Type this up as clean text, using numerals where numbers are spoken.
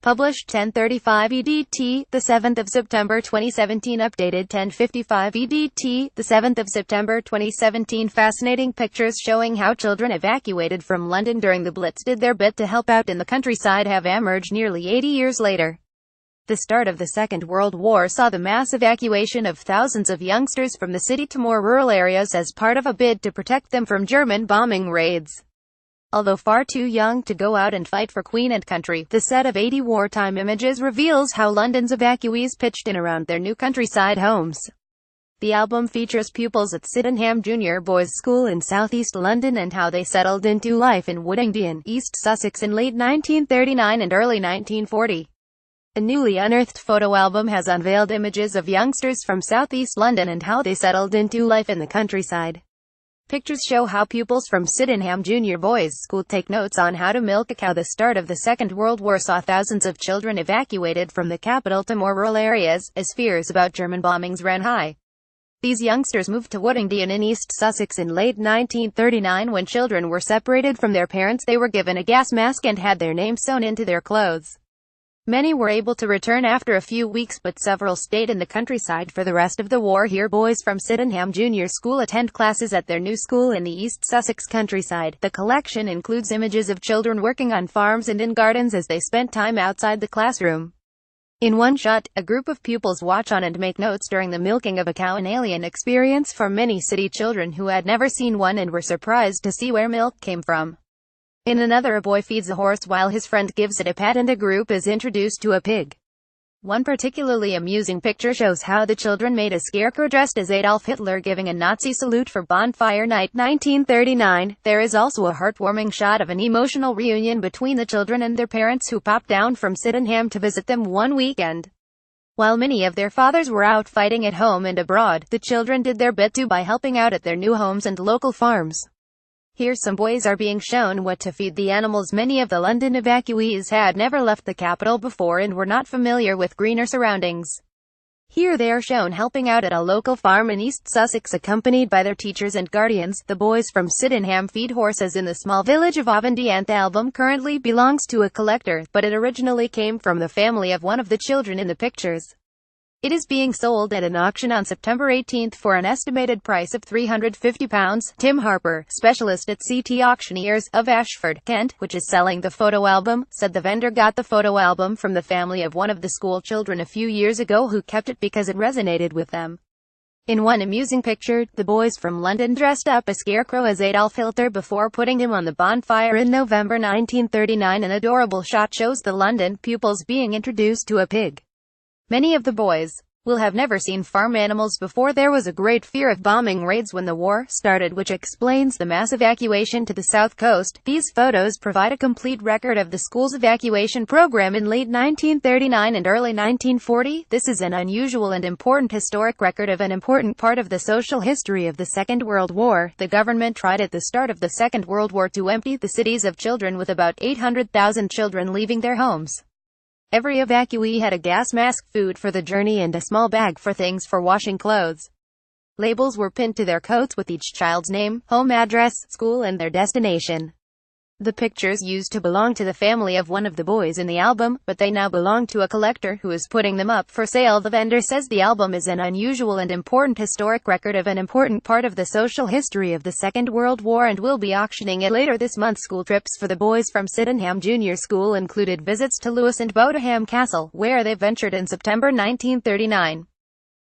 Published 10:35 EDT, the 7th of September 2017. Updated 10:55 EDT, the 7th of September 2017. Fascinating pictures showing how children evacuated from London during the Blitz did their bit to help out in the countryside have emerged nearly 80 years later. The start of the Second World War saw the mass evacuation of thousands of youngsters from the city to more rural areas as part of a bid to protect them from German bombing raids. Although far too young to go out and fight for Queen and country, the set of 80 wartime images reveals how London's evacuees pitched in around their new countryside homes. The album features pupils at Sydenham Junior Boys School in southeast London and how they settled into life in Wd2, East Sussex in late 1939 and early 1940. A newly unearthed photo album has unveiled images of youngsters from southeast London and how they settled into life in the countryside. Pictures show how pupils from Sydenham Junior Boys School take notes on how to milk a cow. The start of the Second World War saw thousands of children evacuated from the capital to more rural areas, as fears about German bombings ran high. These youngsters moved to Wd2 in East Sussex in late 1939. When children were separated from their parents, they were given a gas mask and had their names sewn into their clothes. Many were able to return after a few weeks, but several stayed in the countryside for the rest of the war. Here, boys from Sydenham Junior School attend classes at their new school in the East Sussex countryside. The collection includes images of children working on farms and in gardens as they spent time outside the classroom. In one shot, a group of pupils watch on and make notes during the milking of a cow, an alien experience for many city children who had never seen one and were surprised to see where milk came from. In another, a boy feeds a horse while his friend gives it a pat and a group is introduced to a pig. One particularly amusing picture shows how the children made a scarecrow dressed as Adolf Hitler giving a Nazi salute for Bonfire Night 1939. There is also a heartwarming shot of an emotional reunion between the children and their parents who popped down from Sydenham to visit them one weekend. While many of their fathers were out fighting at home and abroad, the children did their bit too by helping out at their new homes and local farms. Here some boys are being shown what to feed the animals. Many of the London evacuees had never left the capital before and were not familiar with greener surroundings. Here they are shown helping out at a local farm in East Sussex accompanied by their teachers and guardians. The boys from Sydenham feed horses in the small village of Wd2. The album currently belongs to a collector, but it originally came from the family of one of the children in the pictures. It is being sold at an auction on September 18 for an estimated price of £350. Tim Harper, specialist at CT Auctioneers of Ashford, Kent, which is selling the photo album, said the vendor got the photo album from the family of one of the school children a few years ago who kept it because it resonated with them. In one amusing picture, the boys from London dressed up a scarecrow as Adolf Hitler before putting him on the bonfire in November 1939. An adorable shot shows the London pupils being introduced to a pig. Many of the boys will have never seen farm animals before. There was a great fear of bombing raids when the war started, which explains the mass evacuation to the south coast. These photos provide a complete record of the school's evacuation program in late 1939 and early 1940. This is an unusual and important historic record of an important part of the social history of the Second World War. The government tried at the start of the Second World War to empty the cities of children, with about 800,000 children leaving their homes. Every evacuee had a gas mask, food for the journey, and a small bag for things for washing clothes. Labels were pinned to their coats with each child's name, home address, school, and their destination. The pictures used to belong to the family of one of the boys in the album, but they now belong to a collector who is putting them up for sale. The vendor says the album is an unusual and important historic record of an important part of the social history of the Second World War and will be auctioning it later this month. School trips for the boys from Sydenham Junior School included visits to Lewes and Bowdenham Castle, where they ventured in September 1939.